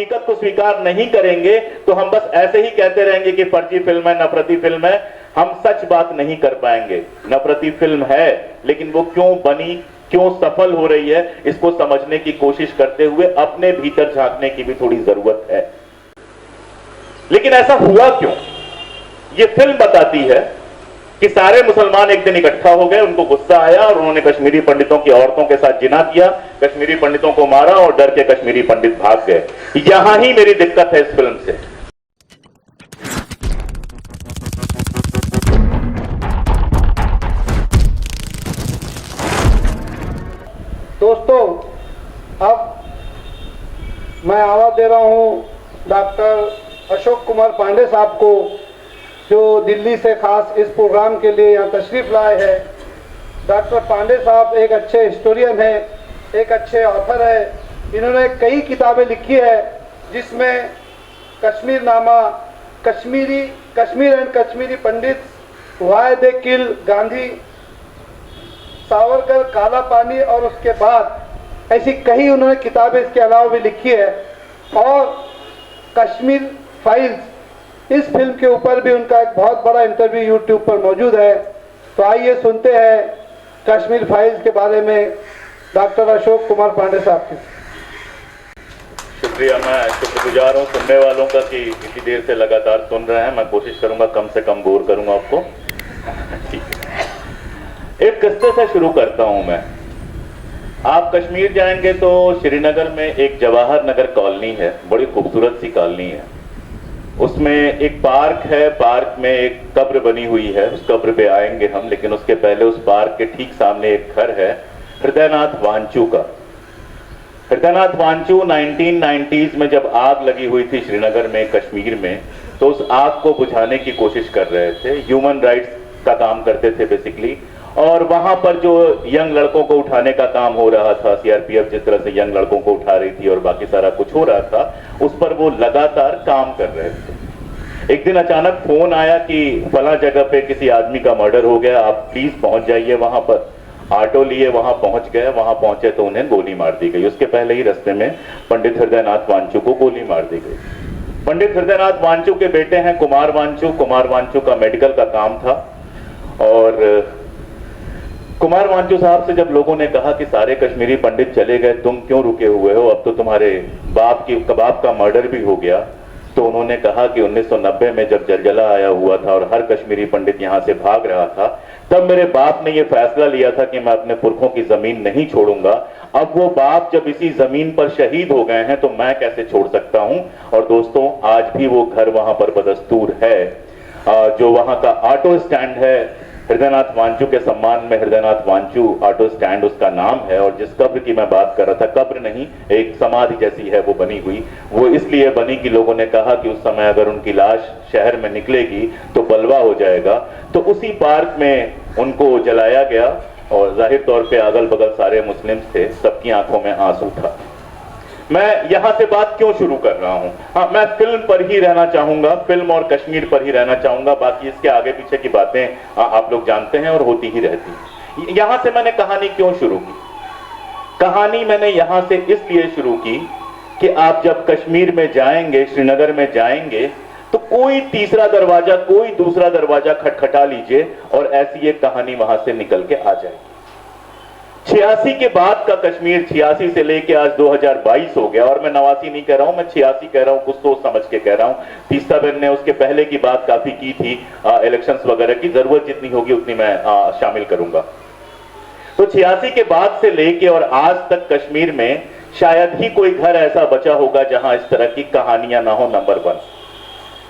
हकीकत को स्वीकार नहीं करेंगे तो हम बस ऐसे ही कहते रहेंगे कि फर्जी फिल्म है, नफरती फिल्म है। हम सच बात नहीं कर पाएंगे। नफरती फिल्म है, लेकिन वो क्यों बनी, क्यों सफल हो रही है, इसको समझने की कोशिश करते हुए अपने भीतर झांकने की भी थोड़ी जरूरत है। लेकिन ऐसा हुआ क्यों? ये फिल्म बताती है कि सारे मुसलमान एक दिन इकट्ठा हो गए, उनको गुस्सा आया और उन्होंने कश्मीरी पंडितों की औरतों के साथ जिना किया, कश्मीरी पंडितों को मारा और डर के कश्मीरी पंडित भाग गए। यहां ही मेरी दिक्कत है इस फिल्म से। दोस्तों, अब मैं आवाज दे रहा हूं डॉक्टर अशोक कुमार पांडे साहब को, जो दिल्ली से खास इस प्रोग्राम के लिए यहाँ तशरीफ लाए हैं। डॉक्टर पांडे साहब एक अच्छे हिस्टोरियन है, एक अच्छे ऑथर है। इन्होंने कई किताबें लिखी है जिसमें Kashmir Nama, Kashmir and Kashmiri Pandit, why they kill Gandhi, Savarkar, Kala Pani और उसके बाद, ऐसी कई उन्होंने किताबें इसके अलावा भी लिखी है। और कश्मीर फाइल्स, इस फिल्म के ऊपर भी उनका एक बहुत बड़ा इंटरव्यू यूट्यूब पर मौजूद है। तो आइए सुनते हैं कश्मीर फाइल्स के बारे में डॉक्टर अशोक कुमार पांडे साहब के। शुक्रिया, मैं शुक्रगुजार हूँ सुनने वालों का कि इतनी देर से लगातार सुन रहे हैं। मैं कोशिश करूंगा कम से कम बोर करूंगा आपको। एक किस्से से शुरू करता हूं मैं। आप कश्मीर जाएंगे तो श्रीनगर में एक जवाहर नगर कॉलोनी है, बड़ी खूबसूरत सी कॉलोनी है। उसमें एक पार्क है, पार्क में एक कब्र बनी हुई है, उस कब्र पे आएंगे हम। लेकिन उसके पहले उस पार्क के ठीक सामने एक घर है हृदयनाथ वांचू का। हृदयनाथ वांचू 1990s में जब आग लगी हुई थी श्रीनगर में, कश्मीर में, तो उस आग को बुझाने की कोशिश कर रहे थे। ह्यूमन राइट्स का काम करते थे बेसिकली। और वहां पर जो यंग लड़कों को उठाने का काम हो रहा था, सीआरपीएफ जिस तरह से यंग लड़कों को उठा रही थी और बाकी सारा कुछ हो रहा था, उस पर वो लगातार काम कर रहे थे। एक दिन अचानक फोन आया कि फला जगह पे किसी आदमी का मर्डर हो गया, आप प्लीज पहुंच जाइए वहां पर। ऑटो लिए वहां पहुंच गए। वहां पहुंचे तो उन्हें गोली मार दी गई। उसके पहले ही रास्ते में पंडित हृदयनाथ वांचू को गोली मार दी गई। पंडित हृदयनाथ वांचू के बेटे हैं कुमार वांचू। कुमार वांचू का मेडिकल का काम था। और कुमार वांचू साहब से जब लोगों ने कहा कि सारे कश्मीरी पंडित चले गए, तुम क्यों रुके हुए हो, अब तो तुम्हारे बाप का मर्डर भी हो गया, तो उन्होंने कहा कि 1990 में जब जलजला आया हुआ था और हर कश्मीरी पंडित यहां से भाग रहा था, तब मेरे बाप ने यह फैसला लिया था कि मैं अपने पुरखों की जमीन नहीं छोड़ूंगा। अब वो बाप जब इसी जमीन पर शहीद हो गए हैं तो मैं कैसे छोड़ सकता हूं। और दोस्तों, आज भी वो घर वहां पर बदस्तूर है। जो वहां का ऑटो स्टैंड है, हृदयनाथ वांचू के सम्मान में हृदयनाथ वांचू ऑटो स्टैंड उसका नाम है। और जिस कब्र की मैं बात कर रहा था, कब्र नहीं, एक समाधि जैसी है वो बनी हुई। वो इसलिए बनी कि लोगों ने कहा कि उस समय अगर उनकी लाश शहर में निकलेगी तो बलवा हो जाएगा। तो उसी पार्क में उनको जलाया गया। और जाहिर तौर पे अगल बगल सारे मुस्लिम थे, सबकी आंखों में आंसू था। मैं यहां से बात क्यों शुरू कर रहा हूं? हाँ, मैं फिल्म पर ही रहना चाहूंगा, फिल्म और कश्मीर पर ही रहना चाहूंगा। बाकी इसके आगे पीछे की बातें आप लोग जानते हैं और होती ही रहती। यहां से मैंने कहानी क्यों शुरू की? कहानी मैंने यहां से इसलिए शुरू की कि आप जब कश्मीर में जाएंगे, श्रीनगर में जाएंगे, तो कोई तीसरा दरवाजा, कोई दूसरा दरवाजा खटखटा लीजिए और ऐसी एक कहानी वहां से निकल के आ जाएगी। 86 के बाद का कश्मीर, 86 से लेके आज 2022 हो गया। और मैं 89 नहीं कह रहा हूं, मैं 86 कह रहा हूं, कुछ सोच समझ के कह रहा हूं। तीस्ता बहन ने उसके पहले की बात काफी की थी, इलेक्शंस वगैरह की। जरूरत जितनी होगी उतनी मैं शामिल करूंगा। तो 86 के बाद से लेके और आज तक कश्मीर में शायद ही कोई घर ऐसा बचा होगा जहां इस तरह की कहानियां ना हो। नंबर 1।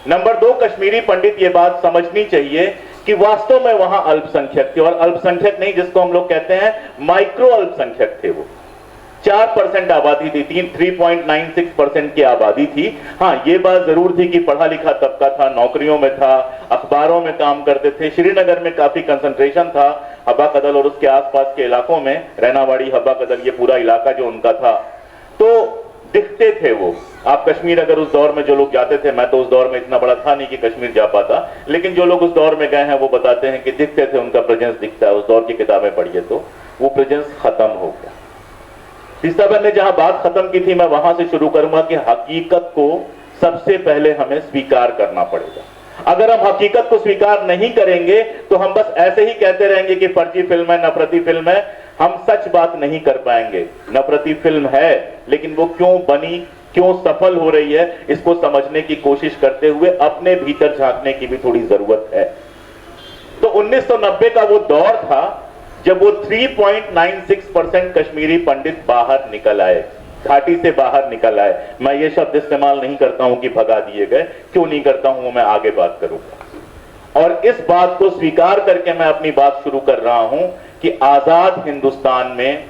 नंबर 2, कश्मीरी पंडित ये बात समझनी चाहिए कि वास्तव में वहां अल्पसंख्यक थे। और अल्पसंख्यक नहीं, जिसको हम लोग कहते हैं माइक्रो अल्पसंख्यक थे। वो 4% आबादी थी, 3.96% की आबादी थी। हाँ, ये बात जरूर थी कि पढ़ा लिखा तबका था, नौकरियों में था, अखबारों में काम करते थे। श्रीनगर में काफी कंसंट्रेशन था, हब्बा कदल और उसके आसपास के इलाकों में, रैनावाड़ी, हब्बा कदल, ये पूरा इलाका जो उनका था। तो दिखते थे वो। आप कश्मीर अगर उस दौर में जो लोग जाते थे, मैं तो उस दौर में इतना बड़ा था नहीं कि कश्मीर जा पाता, लेकिन जो लोग उस दौर में गए हैं वो बताते हैं कि दिखते थे, उनका प्रेजेंस दिखता है। उस दौर की किताबें पढ़िए तो वो प्रेजेंस खत्म हो गया। तीस्ता ने जहां बात खत्म की थी, मैं वहां से शुरू करूंगा कि हकीकत को सबसे पहले हमें स्वीकार करना पड़ेगा। अगर हम हकीकत को स्वीकार नहीं करेंगे तो हम बस ऐसे ही कहते रहेंगे कि फर्जी फिल्म है, नफरती फिल्म है। हम सच बात नहीं कर पाएंगे। नफरती फिल्म है, लेकिन वो क्यों बनी, क्यों सफल हो रही है, इसको समझने की कोशिश करते हुए अपने भीतर झांकने की भी थोड़ी जरूरत है। तो 1990 का वो दौर था जब वो 3.96% कश्मीरी पंडित बाहर निकल आए, घाटी से बाहर निकल आए। मैं ये शब्द इस्तेमाल नहीं करता हूं कि भगा दिए गए, क्यों नहीं करता हूं, वो मैं आगे बात करूंगा। और इस बात को स्वीकार करके मैं अपनी बात शुरू कर रहा हूं कि आजाद हिंदुस्तान में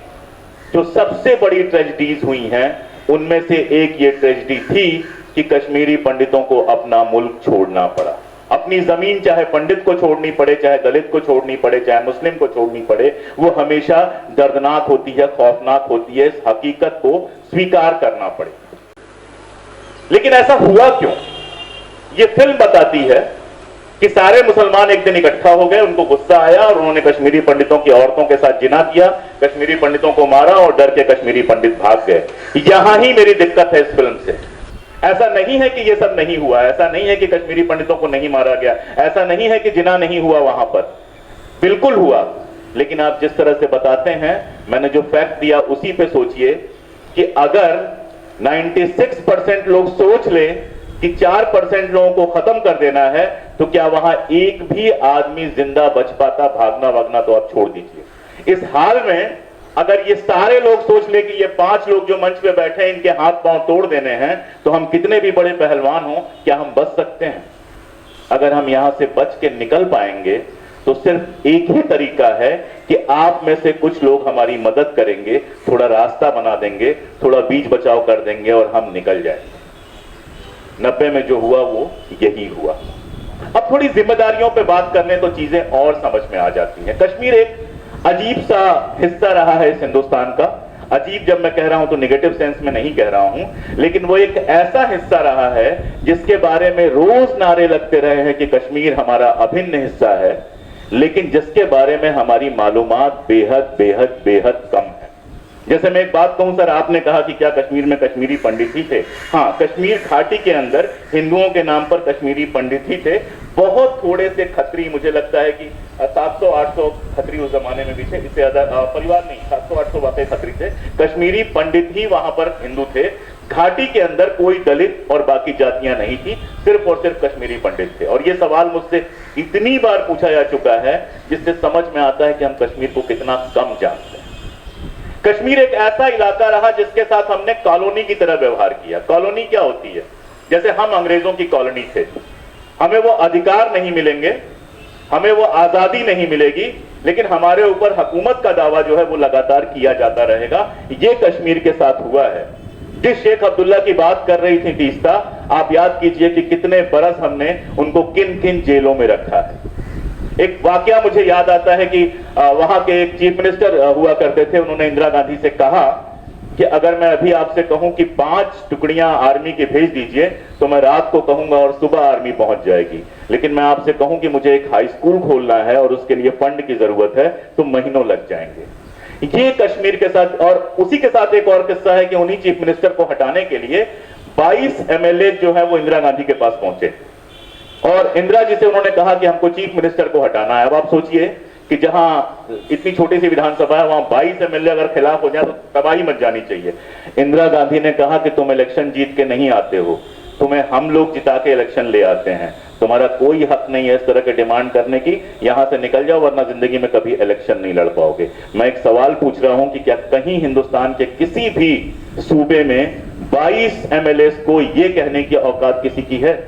जो सबसे बड़ी ट्रेजेडीज हुई हैं, उनमें से एक ये ट्रेजेडी थी कि कश्मीरी पंडितों को अपना मुल्क छोड़ना पड़ा। अपनी जमीन चाहे पंडित को छोड़नी पड़े, चाहे दलित को छोड़नी पड़े, चाहे मुस्लिम को छोड़नी पड़े, वो हमेशा दर्दनाक होती है, खौफनाक होती है। इस हकीकत को स्वीकार करना पड़े। लेकिन ऐसा हुआ क्यों? ये फिल्म बताती है कि सारे मुसलमान एक दिन इकट्ठा हो गए, उनको गुस्सा आया और उन्होंने कश्मीरी पंडितों की औरतों के साथ जिना किया, कश्मीरी पंडितों को मारा और डर के कश्मीरी पंडित भाग गए। यहां ही मेरी दिक्कत है इस फिल्म से। ऐसा नहीं है कि ये सब नहीं हुआ, ऐसा नहीं है कि कश्मीरी पंडितों को नहीं मारा गया, ऐसा नहीं है कि जिना नहीं हुआ, वहां पर बिल्कुल हुआ। लेकिन आप जिस तरह से बताते हैं, मैंने जो फैक्ट दिया उसी पे सोचिए कि अगर 96% लोग सोच ले कि 4% लोगों को खत्म कर देना है, तो क्या वहां एक भी आदमी जिंदा बच पाता? भागना भागना तो आप छोड़ दीजिए। इस हाल में अगर ये सारे लोग सोच ले कि ये 5 लोग जो मंच पे बैठे हैं, इनके हाथ पांव तोड़ देने हैं, तो हम कितने भी बड़े पहलवान हो, क्या हम बच सकते हैं? अगर हम यहां से बच के निकल पाएंगे तो सिर्फ एक ही तरीका है कि आप में से कुछ लोग हमारी मदद करेंगे, थोड़ा रास्ता बना देंगे, थोड़ा बीच बचाव कर देंगे और हम निकल जाएंगे। 90 में जो हुआ वो यही हुआ। अब थोड़ी जिम्मेदारियों पे बात करने तो चीजें और समझ में आ जाती हैं। कश्मीर एक अजीब सा हिस्सा रहा है इस हिंदुस्तान का। अजीब जब मैं कह रहा हूं तो नेगेटिव सेंस में नहीं कह रहा हूं, लेकिन वो एक ऐसा हिस्सा रहा है जिसके बारे में रोज नारे लगते रहे हैं कि कश्मीर हमारा अभिन्न हिस्सा है, लेकिन जिसके बारे में हमारी मालूमात बेहद बेहद बेहद कम है। जैसे मैं एक बात कहूं सर, आपने कहा कि क्या कश्मीर में कश्मीरी पंडित ही थे? हाँ, कश्मीर घाटी के अंदर हिंदुओं के नाम पर कश्मीरी पंडित ही थे। बहुत थोड़े से खत्री, मुझे लगता है कि 700-800 खत्री उस जमाने में भी थे, इससे ज्यादा परिवार नहीं, 700-800 वाकई खत्री थे। कश्मीरी पंडित ही वहां पर हिंदू थे। घाटी के अंदर कोई दलित और बाकी जातियां नहीं थी, सिर्फ और सिर्फ कश्मीरी पंडित थे। और ये सवाल मुझसे इतनी बार पूछा जा चुका है जिससे समझ में आता है कि हम कश्मीर को कितना कम जानते हैं। कश्मीर एक ऐसा इलाका रहा जिसके साथ हमने कॉलोनी की तरह व्यवहार किया। कॉलोनी क्या होती है? जैसे हम अंग्रेजों की कॉलोनी थे, हमें वो अधिकार नहीं मिलेंगे, हमें वो आजादी नहीं मिलेगी, लेकिन हमारे ऊपर हुकूमत का दावा जो है वो लगातार किया जाता रहेगा। ये कश्मीर के साथ हुआ है। जिस शेख अब्दुल्ला की बात कर रही थी तीस्ता, आप याद कीजिए कि कितने बरस हमने उनको किन किन जेलों में रखा है। एक वाकया मुझे याद आता है कि वहां के एक चीफ मिनिस्टर हुआ करते थे, उन्होंने इंदिरा गांधी से कहा कि अगर मैं अभी आपसे कहूं कि 5 टुकड़ियां आर्मी की भेज दीजिए तो मैं रात को कहूंगा और सुबह आर्मी पहुंच जाएगी, लेकिन मैं आपसे कहूं कि मुझे एक हाई स्कूल खोलना है और उसके लिए फंड की जरूरत है तो महीनों लग जाएंगे। ये कश्मीर के साथ, और उसी के साथ एक और किस्सा है कि उन्हीं चीफ मिनिस्टर को हटाने के लिए 22 एमएलए जो है वो इंदिरा गांधी के पास पहुंचे और इंदिरा जी से उन्होंने कहा कि हमको चीफ मिनिस्टर को हटाना है। अब आप सोचिए कि जहां इतनी छोटी सी विधानसभा है, वहां 22 एमएलए अगर खिलाफ हो जाए तो तबाही मच जानी चाहिए। इंदिरा गांधी ने कहा कि तुम इलेक्शन जीत के नहीं आते हो, तुम्हें हम लोग जिता के इलेक्शन ले आते हैं, तुम्हारा कोई हक नहीं है इस तरह के डिमांड करने की, यहां से निकल जाओ वरना जिंदगी में कभी इलेक्शन नहीं लड़ पाओगे। मैं एक सवाल पूछ रहा हूं कि क्या कहीं हिंदुस्तान के किसी भी सूबे में 22 एमएलए को यह कहने की औकात किसी की है?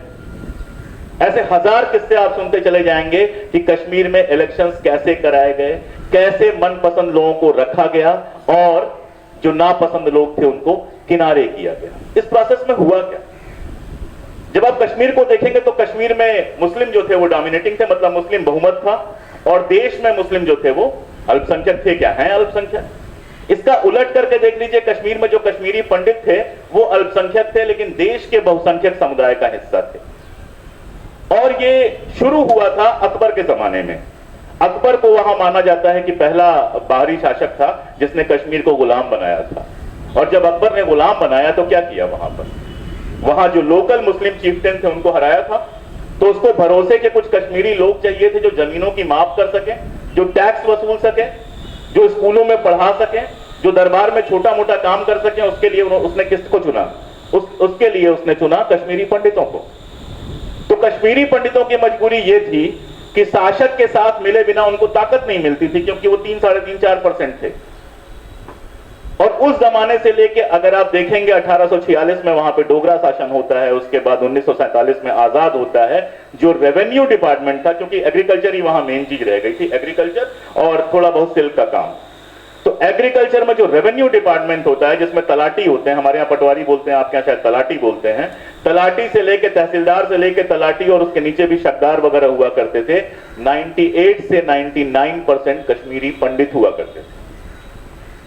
ऐसे हजार किस्से आप सुनते चले जाएंगे कि कश्मीर में इलेक्शंस कैसे कराए गए, कैसे मनपसंद लोगों को रखा गया और जो नापसंद लोग थे उनको किनारे किया गया। इस प्रोसेस में हुआ क्या? जब आप कश्मीर को देखेंगे तो कश्मीर में मुस्लिम जो थे वो डोमिनेटिंग थे, मतलब मुस्लिम बहुमत था, और देश में मुस्लिम जो थे वो अल्पसंख्यक थे। क्या हैं अल्पसंख्यक? इसका उलट करके देख लीजिए, कश्मीर में जो कश्मीरी पंडित थे वो अल्पसंख्यक थे लेकिन देश के बहुसंख्यक समुदाय का हिस्सा थे। और ये शुरू हुआ था अकबर के जमाने में। अकबर को वहां माना जाता है कि पहला बाहरी शासक था जिसने कश्मीर को गुलाम बनाया था। और जब अकबर ने गुलाम बनाया तो क्या किया वहां पर? वहां जो लोकल मुस्लिम चीफ्टेन थे उनको हराया था। तो उसको भरोसे के कुछ कश्मीरी लोग चाहिए थे जो जमीनों की माप कर सके, जो टैक्स वसूल सके, जो स्कूलों में पढ़ा सके, जो दरबार में छोटा मोटा काम कर सके। उसके लिए उसने किसको चुना? उसके लिए उसने चुना कश्मीरी पंडितों को। तो कश्मीरी पंडितों की मजबूरी यह थी कि शासक के साथ मिले बिना उनको ताकत नहीं मिलती थी, क्योंकि वो 3, 3.5, 4% थे। और उस जमाने से लेके अगर आप देखेंगे 1846 में वहां पे डोगरा शासन होता है, उसके बाद 1947 में आजाद होता है। जो रेवेन्यू डिपार्टमेंट था, क्योंकि एग्रीकल्चर ही वहां मेन चीज रह गई थी, एग्रीकल्चर और थोड़ा बहुत सिल्क का काम। तो एग्रीकल्चर में जो रेवेन्यू डिपार्टमेंट होता है, जिसमें तलाटी होते हैं, हमारे यहाँ पटवारी बोलते हैं, आपके यहाँ शायद तलाटी बोलते हैं। तलाटी से लेके तहसीलदार से लेके तलाटी और उसके नीचे भी शकदार वगैरह हुआ करते थे। 98 से 99% कश्मीरी पंडित हुआ करते थे।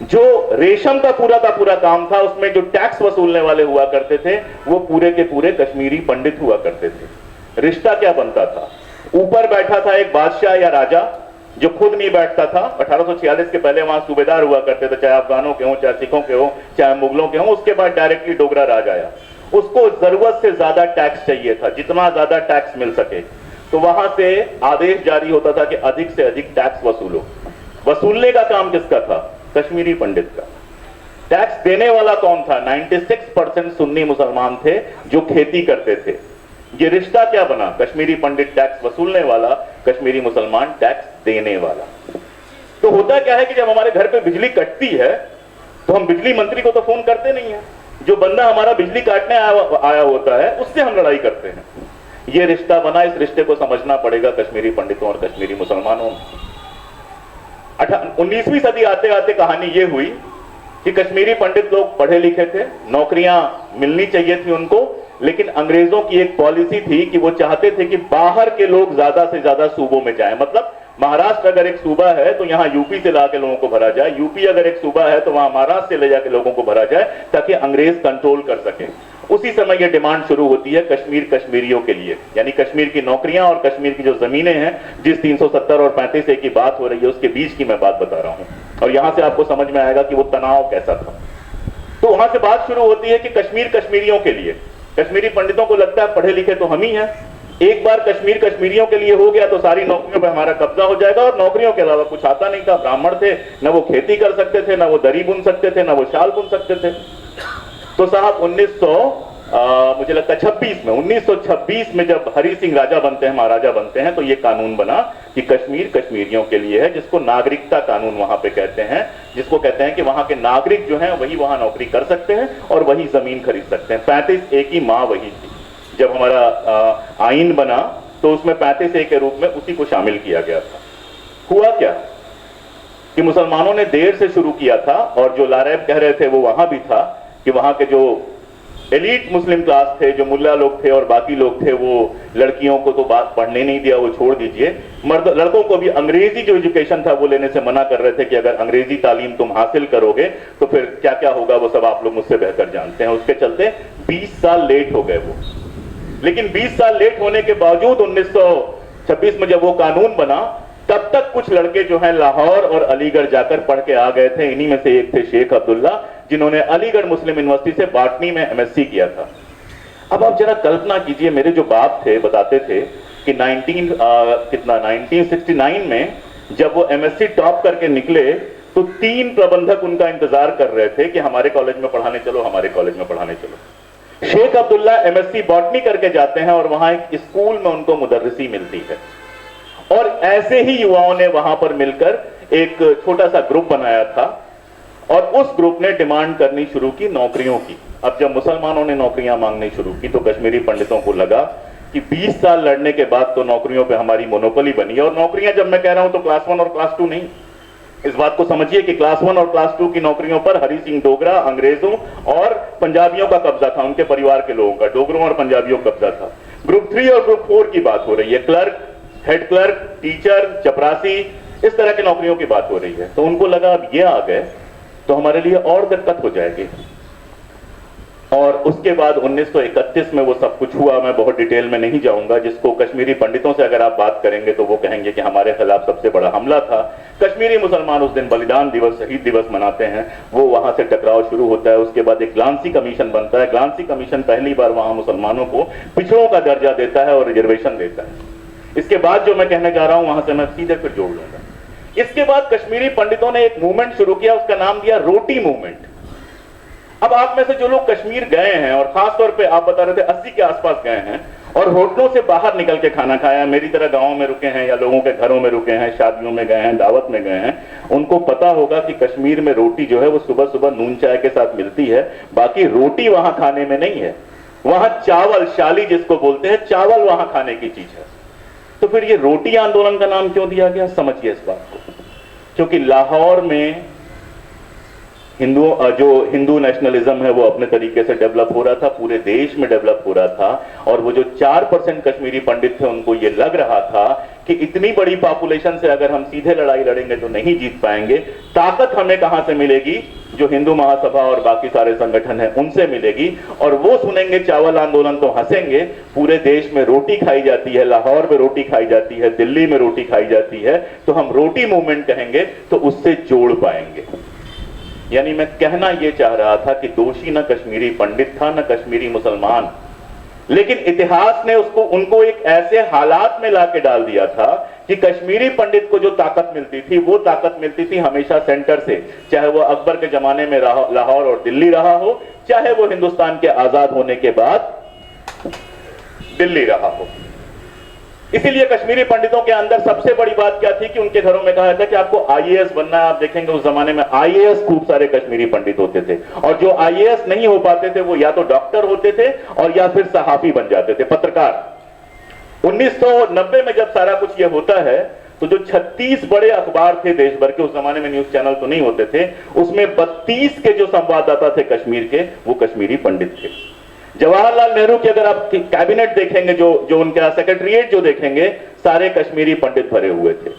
जो रेशम का पूरा काम था, उसमें जो टैक्स वसूलने वाले हुआ करते थे, वो पूरे के पूरे कश्मीरी पंडित हुआ करते थे। रिश्ता क्या बनता था? ऊपर बैठा था एक बादशाह या राजा जो खुद नहीं बैठता था। 1846 के पहले वहां सूबेदार हुआ करते थे, चाहे अफगानों के हो, चाहे सिखों के हो, चाहे मुगलों के हो। उसके बाद डायरेक्टली डोगरा राज आया। उसको जरूरत से ज्यादा टैक्स चाहिए था, जितना ज्यादा टैक्स मिल सके। तो वहां से आदेश जारी होता था कि अधिक से अधिक टैक्स वसूलो। वसूलने का काम किसका था? कश्मीरी पंडित का। टैक्स देने वाला कौन था? 96% सुन्नी मुसलमान थे जो खेती करते थे। ये रिश्ता क्या बना? कश्मीरी पंडित टैक्स वसूलने वाला, कश्मीरी मुसलमान टैक्स देने वाला। तो होता क्या है कि जब हमारे घर पे बिजली कटती है तो हम बिजली मंत्री को तो फोन करते नहीं है, जो बंदा हमारा बिजली काटने आया होता है उससे हम लड़ाई करते हैं। ये रिश्ता बना। इस रिश्ते को समझना पड़ेगा कश्मीरी पंडितों और कश्मीरी मुसलमानों में। 19वीं सदी आते आते कहानी ये हुई कि कश्मीरी पंडित लोग पढ़े लिखे थे, नौकरियां मिलनी चाहिए थी उनको, लेकिन अंग्रेजों की एक पॉलिसी थी कि वो चाहते थे कि बाहर के लोग ज्यादा से ज्यादा सूबों में जाएं। मतलब महाराष्ट्र अगर एक सूबा है तो यहां यूपी से लाके लोगों को भरा जाए, यूपी अगर एक सूबा है तो वहां महाराष्ट्र से ले जाके लोगों को भरा जाए, ताकि अंग्रेज कंट्रोल कर सके। उसी समय यह डिमांड शुरू होती है कश्मीर कश्मीरियों के लिए, यानी कश्मीर की नौकरियां और कश्मीर की जो जमीनें हैं। जिस 370 और 35A की बात हो रही है उसके बीच की मैं बात बता रहा हूं, और यहां से आपको समझ में आएगा कि वो तनाव कैसा था। तो वहां से बात शुरू होती है कि कश्मीर कश्मीरियों के लिए। कश्मीरी पंडितों को लगता है पढ़े लिखे तो हम ही हैं, एक बार कश्मीर कश्मीरियों के लिए हो गया तो सारी नौकरियों पर हमारा कब्जा हो जाएगा। और नौकरियों के अलावा कुछ आता नहीं था। ब्राह्मण थे, न वो खेती कर सकते थे, न वो दरी बुन सकते थे, न वो शाल बुन सकते थे। तो साहब मुझे लगता है 1926 में जब हरि सिंह राजा बनते हैं, महाराजा बनते हैं, तो ये कानून बना कि कश्मीर कश्मीरियों के लिए है, जिसको नागरिकता कानून वहां पे कहते हैं, जिसको कहते हैं कि वहां के नागरिक जो हैं वही वहां नौकरी कर सकते हैं और वही जमीन खरीद सकते हैं। 35A की मां वही थी। जब हमारा आईन बना तो उसमें 35A के रूप में उसी को शामिल किया गया था। हुआ क्या कि मुसलमानों ने देर से शुरू किया था, और जो लारैब कह रहे थे वो वहां भी था कि वहां के जो एलीट मुस्लिम क्लास थे, जो मुल्ला लोग थे और बाकी लोग थे, वो लड़कियों को तो बात पढ़ने नहीं दिया, वो छोड़ दीजिए। लड़कों को भी अंग्रेजी जो एजुकेशन था वो लेने से मना कर रहे थे कि अगर अंग्रेजी तालीम तुम हासिल करोगे तो फिर क्या क्या होगा वो सब आप लोग मुझसे बेहतर जानते हैं। उसके चलते 20 साल लेट हो गए वो। लेकिन 20 साल लेट होने के बावजूद 1926 में जब वो कानून बना, तब तक कुछ लड़के जो हैं लाहौर और अलीगढ़ जाकर पढ़ के आ गए थे। इन्हीं में से एक थे शेख अब्दुल्ला, जिन्होंने अलीगढ़ मुस्लिम यूनिवर्सिटी से बॉटनी में MSc किया था। अब आप जरा कल्पना कीजिए, मेरे जो बाप थे बताते थे कि 1969 में जब वो MSc टॉप करके निकले तो 3 प्रबंधक उनका इंतजार कर रहे थे कि हमारे कॉलेज में पढ़ाने चलो, हमारे कॉलेज में पढ़ाने चलो। शेख अब्दुल्ला MSc बॉटनी करके जाते हैं और वहां एक स्कूल में उनको मुदर्रिसी मिलती है, और ऐसे ही युवाओं ने वहां पर मिलकर एक छोटा सा ग्रुप बनाया था, और उस ग्रुप ने डिमांड करनी शुरू की नौकरियों की। अब जब मुसलमानों ने नौकरियां मांगनी शुरू की तो कश्मीरी पंडितों को लगा कि 20 साल लड़ने के बाद तो नौकरियों पे हमारी मोनोपोली बनी। और नौकरियां जब मैं कह रहा हूं तो क्लास 1 और क्लास 2 नहीं, इस बात को समझिए कि क्लास 1 और क्लास 2 की नौकरियों पर हरि सिंह डोगरा, अंग्रेजों और पंजाबियों का कब्जा था, उनके परिवार के लोगों का, डोगरों और पंजाबियों का कब्जा था। ग्रुप 3 और ग्रुप 4 की बात हो रही है, क्लर्क, हेड क्लर्क, टीचर, चपरासी, इस तरह की नौकरियों की बात हो रही है। तो उनको लगा अब ये आ गए तो हमारे लिए और दिक्कत हो जाएगी। और उसके बाद 1931 में वो सब कुछ हुआ। मैं बहुत डिटेल में नहीं जाऊंगा, जिसको कश्मीरी पंडितों से अगर आप बात करेंगे तो वो कहेंगे कि हमारे खिलाफ सबसे बड़ा हमला था। कश्मीरी मुसलमान उस दिन बलिदान दिवस, शहीद दिवस मनाते हैं। वो वहां से टकराव शुरू होता है। उसके बाद एक ग्लांसी कमीशन बनता है। ग्लांसी कमीशन पहली बार वहां मुसलमानों को पिछड़ों का दर्जा देता है और रिजर्वेशन देता है। इसके बाद जो मैं कहने जा रहा हूं वहां से मैं सीधे फिर जोड़ लूंगा। इसके बाद कश्मीरी पंडितों ने एक मूवमेंट शुरू किया, उसका नाम दिया रोटी मूवमेंट। अब आप में से जो लोग कश्मीर गए हैं, और खासतौर पे आप बता रहे थे 80 के आसपास गए हैं और होटलों से बाहर निकल के खाना खाया, मेरी तरह गांवों में रुके हैं या लोगों के घरों में रुके हैं, शादियों में गए हैं, दावत में गए हैं, उनको पता होगा कि कश्मीर में रोटी जो है वो सुबह सुबह नून चाय के साथ मिलती है। बाकी रोटी वहां खाने में नहीं है, वहां चावल, शाली जिसको बोलते हैं, चावल वहां खाने की चीज है। तो फिर ये रोटी आंदोलन का नाम क्यों दिया गया, समझिए इस बात को। क्योंकि लाहौर में हिंदू नेशनलिज्म है वो अपने तरीके से डेवलप हो रहा था, पूरे देश में डेवलप हो रहा था। और वो जो 4% कश्मीरी पंडित थे उनको ये लग रहा था कि इतनी बड़ी पॉपुलेशन से अगर हम सीधे लड़ाई लड़ेंगे तो नहीं जीत पाएंगे। ताकत हमें कहां से मिलेगी, जो हिंदू महासभा और बाकी सारे संगठन हैं उनसे मिलेगी। और वो सुनेंगे चावल आंदोलन तो हंसेंगे। पूरे देश में रोटी खाई जाती है, लाहौर में रोटी खाई जाती है, दिल्ली में रोटी खाई जाती है, तो हम रोटी मूवमेंट कहेंगे तो उससे जोड़ पाएंगे। यानी मैं कहना यह चाह रहा था कि दोषी न कश्मीरी पंडित था न कश्मीरी मुसलमान, लेकिन इतिहास ने उनको एक ऐसे हालात में लाके डाल दिया था कि कश्मीरी पंडित को जो ताकत मिलती थी वो ताकत मिलती थी हमेशा सेंटर से, चाहे वो अकबर के जमाने में लाहौर और दिल्ली रहा हो, चाहे वो हिंदुस्तान के आजाद होने के बाद दिल्ली रहा हो। इसीलिए कश्मीरी पंडितों के अंदर सबसे बड़ी बात क्या थी कि उनके घरों में कहा था कि आपको आईएएस बनना है। आप देखेंगे उस जमाने में आईएएस खूब सारे कश्मीरी पंडित होते थे, और जो आईएएस नहीं हो पाते थे वो या तो डॉक्टर होते थे और या फिर सहाफी बन जाते थे, पत्रकार। 1990 में जब सारा कुछ ये होता है तो जो 36 बड़े अखबार थे देश भर के, उस जमाने में न्यूज चैनल तो नहीं होते थे, उसमें 32 के जो संवाददाता थे कश्मीर के वो कश्मीरी पंडित थे। जवाहरलाल नेहरू की अगर आप कैबिनेट देखेंगे, जो उनका सेक्रेटरीट जो देखेंगे, सारे कश्मीरी पंडित भरे हुए थे।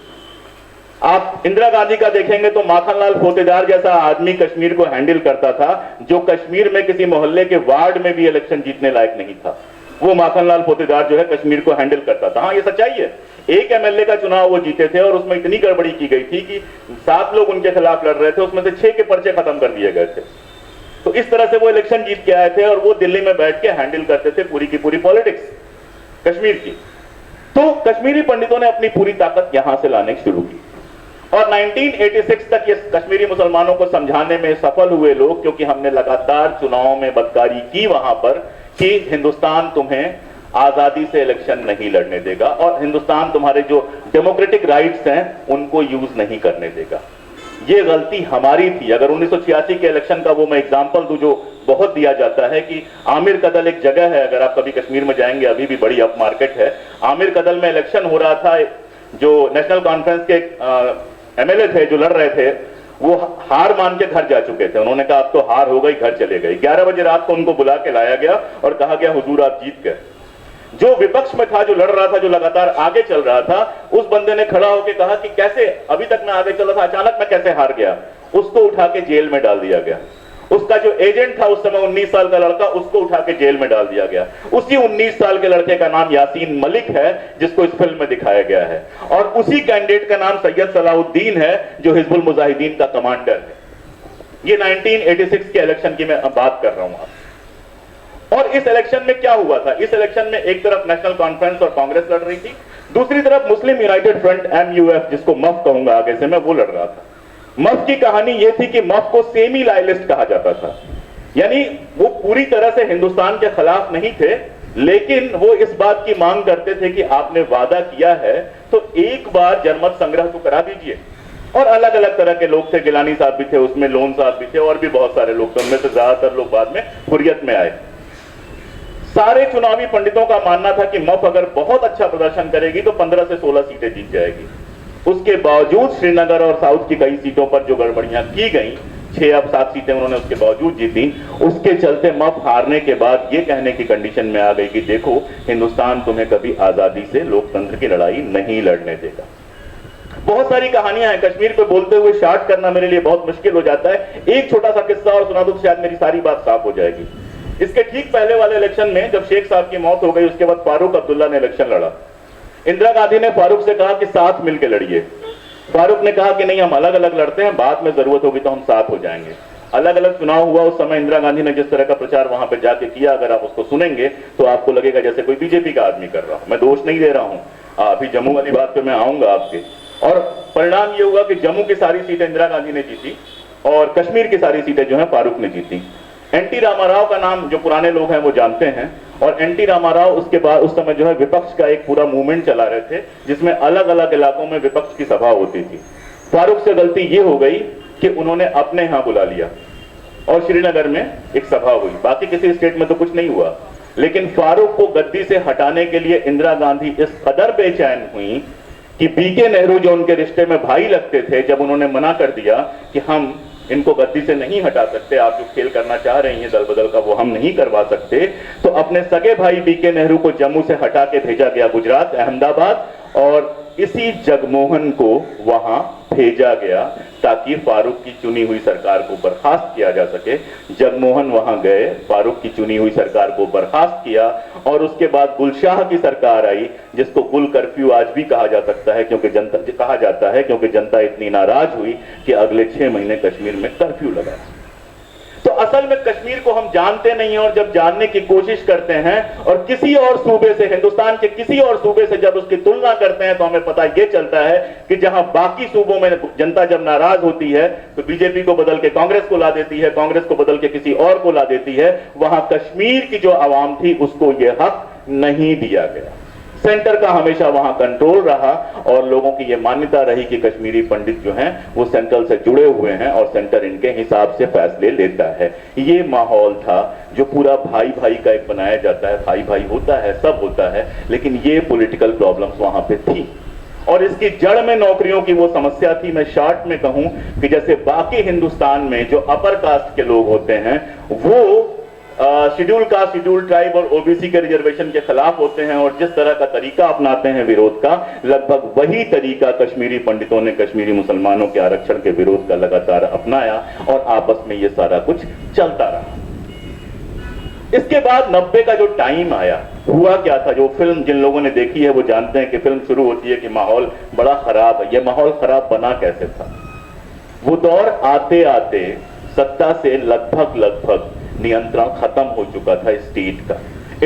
आप इंदिरा गांधी का देखेंगे तो माखनलाल फोतेदार जैसा आदमी कश्मीर को हैंडल करता था, जो कश्मीर में किसी मोहल्ले के वार्ड में भी इलेक्शन जीतने लायक नहीं था। वो माखनलाल फोतेदार जो है कश्मीर को हैंडल करता था। हाँ, ये सच्चाई है। एक एमएलए का चुनाव वो जीते थे और उसमें इतनी गड़बड़ी की गई थी कि 7 लोग उनके खिलाफ लड़ रहे थे, उसमें से 6 के पर्चे खत्म कर दिए गए थे। तो इस तरह से वो इलेक्शन जीत के आए थे और वो दिल्ली में बैठ के हैंडल करते थे पूरी की पूरी पॉलिटिक्स कश्मीर की। तो कश्मीरी पंडितों ने अपनी पूरी ताकत यहां से लाने शुरू की और 1986 तक ये कश्मीरी मुसलमानों को समझाने में सफल हुए लोग, क्योंकि हमने लगातार चुनाव में बदकारी की वहां पर कि हिंदुस्तान तुम्हें आजादी से इलेक्शन नहीं लड़ने देगा और हिंदुस्तान तुम्हारे जो डेमोक्रेटिक राइट्स हैं उनको यूज नहीं करने देगा। ये गलती हमारी थी। अगर 1986 के इलेक्शन का वो मैं एग्जांपल दूं जो बहुत दिया जाता है कि आमिर कदल एक जगह है, अगर आप कभी कश्मीर में जाएंगे अभी भी बड़ी अप मार्केट है। आमिर कदल में इलेक्शन हो रहा था, जो नेशनल कॉन्फ्रेंस के एमएलए थे जो लड़ रहे थे वो हार मान के घर जा चुके थे। उन्होंने कहा अब तो हार हो गई, घर चले गए। 11 बजे रात को उनको बुला के लाया गया और कहा गया हुजूर आप जीत गए। जो विपक्ष में था, जो लड़ रहा था, जो लगातार आगे चल रहा था, उस बंदे ने खड़ा होकर कहा कि कैसे अभी तक मैं आगे चल रहा था, अचानक मैं कैसे हार गया। उसको उठा के जेल में डाल दिया गया। उसका जो एजेंट था उस समय 19 साल का लड़का, उसको उठा के जेल में डाल दिया गया। उसी 19 साल के लड़के का नाम यासीन मलिक है जिसको इस फिल्म में दिखाया गया है, और उसी कैंडिडेट का नाम सैयद सलाउद्दीन है जो हिजबुल मुजाहिदीन का कमांडर है। ये 1986 के इलेक्शन की मैं बात कर रहा हूं। और इस इलेक्शन में क्या हुआ था? इस इलेक्शन में एक तरफ नेशनल कॉन्फ्रेंस और कांग्रेस लड़ रही थी, दूसरी तरफ मुस्लिम यूनाइटेड फ्रंट MUF, जिसको मफ कहूंगा आगे से मैं, वो लड़ रहा था। मफ की कहानी यह थी कि मफ को सेमी लॉयलिस्ट कहा जाता था, यानी वो पूरी तरह से हिंदुस्तान के खिलाफ नहीं थे, लेकिन वो इस बात की मांग करते थे कि आपने वादा किया है तो एक बार जनमत संग्रह तो करा दीजिए। और अलग अलग तरह के लोग थे, गिलानी साहब भी थे उसमें, लोन साहब भी थे, और भी बहुत सारे लोग थे। उनमें से ज्यादातर लोग बाद में हुर्रियत में आए। सारे चुनावी पंडितों का मानना था कि मफ अगर बहुत अच्छा प्रदर्शन करेगी तो 15 से 16 सीटें जीत जाएगी। उसके बावजूद श्रीनगर और साउथ की कई सीटों पर जो गड़बड़ियां की गई, 6 या 7 सीटें उन्होंने उसके बावजूद जीती। उसके चलते मफ हारने के बाद ये कहने की कंडीशन में आ गई कि देखो हिंदुस्तान तुम्हें कभी आजादी से लोकतंत्र की लड़ाई नहीं लड़ने देगा। बहुत सारी कहानियां हैं, कश्मीर पे बोलते हुए शार्ट करना मेरे लिए बहुत मुश्किल हो जाता है। एक छोटा सा किस्सा और सुना दो तो शायद मेरी सारी बात साफ हो जाएगी। इसके ठीक पहले वाले इलेक्शन में जब शेख साहब की मौत हो गई, उसके बाद फारूक अब्दुल्ला ने इलेक्शन लड़ा। इंदिरा गांधी ने फारूक से कहा कि साथ मिलकर लड़िए। फारूक ने कहा कि नहीं, हम अलग अलग लड़ते हैं, बाद में जरूरत होगी तो हम साथ हो जाएंगे। अलग अलग चुनाव हुआ। उस समय इंदिरा गांधी ने जिस तरह का प्रचार वहां पे जाके किया, अगर आप उसको सुनेंगे तो आपको लगेगा जैसे कोई बीजेपी का आदमी कर रहा हो। मैं दोष नहीं दे रहा हूं, अभी जम्मू वाली बात पे मैं आऊंगा आपके। और परिणाम ये हुआ कि जम्मू की सारी सीटें इंदिरा गांधी ने जीती और कश्मीर की सारी सीटें जो है फारूक ने जीती। एनटी रामाराव का नाम जो पुराने लोग हैं वो जानते हैं। और एनटी रामाराव उसके बाद उस समय जो है विपक्ष का एक पूरा मूवमेंट चला रहे थे, जिसमें अलग अलग इलाकों में विपक्ष की सभा होती थी। फारूक से गलती ये हो गई कि उन्होंने अपने यहां बुला लिया और श्रीनगर में एक सभा हुई। बाकी किसी स्टेट में तो कुछ नहीं हुआ। लेकिन फारूक को गद्दी से हटाने के लिए इंदिरा गांधी इस कदर बेचैन हुई कि बीके नेहरू जो उनके रिश्ते में भाई लगते थे, जब उन्होंने मना कर दिया कि हम इनको गद्दी से नहीं हटा सकते, आप जो खेल करना चाह रही हैं दल बदल का वो हम नहीं करवा सकते, तो अपने सगे भाई बीके नेहरू को जम्मू से हटा के भेजा गया गुजरात, अहमदाबाद, और इसी जगमोहन को वहां भेजा गया ताकि फारूक की चुनी हुई सरकार को बर्खास्त किया जा सके। जगमोहन वहां गए, फारूक की चुनी हुई सरकार को बर्खास्त किया और उसके बाद गुलशाह की सरकार आई, जिसको गुल कर्फ्यू आज भी कहा जा सकता है क्योंकि जनता इतनी नाराज हुई कि अगले 6 महीने कश्मीर में कर्फ्यू लगा। तो असल में कश्मीर को हम जानते नहीं हैं, और जब जानने की कोशिश करते हैं और किसी और सूबे से, हिंदुस्तान के किसी और सूबे से जब उसकी तुलना करते हैं, तो हमें पता यह चलता है कि जहां बाकी सूबों में जनता जब नाराज होती है तो बीजेपी को बदल के कांग्रेस को ला देती है, कांग्रेस को बदल के किसी और को ला देती है, वहां कश्मीर की जो आवाम थी उसको यह हक नहीं दिया गया। सेंटर का हमेशा वहां कंट्रोल रहा और लोगों की यह मान्यता रही कि कश्मीरी पंडित जो हैं वो सेंट्रल से जुड़े हुए हैं और सेंटर इनके हिसाब से फैसले लेता है। ये माहौल था जो पूरा भाई भाई का एक बनाया जाता है, भाई भाई होता है, सब होता है, लेकिन ये पॉलिटिकल प्रॉब्लम्स वहां पे थी और इसकी जड़ में नौकरियों की वो समस्या थी। मैं शॉर्ट में कहूं कि जैसे बाकी हिंदुस्तान में जो अपर कास्ट के लोग होते हैं वो शेड्यूल कास्ट, शेड्यूल ट्राइब और ओबीसी के रिजर्वेशन के खिलाफ होते हैं और जिस तरह का तरीका अपनाते हैं विरोध का, लगभग वही तरीका कश्मीरी पंडितों ने कश्मीरी मुसलमानों के आरक्षण के विरोध का लगातार अपनाया और आपस में ये सारा कुछ चलता रहा। इसके बाद 90 का जो टाइम आया, हुआ क्या था, जो फिल्म जिन लोगों ने देखी है वो जानते हैं कि फिल्म शुरू होती है कि माहौल बड़ा खराब है। ये माहौल खराब बना कैसे था? वो दौर आते आते सत्ता से लगभग नियंत्रण खत्म हो चुका था स्टेट का।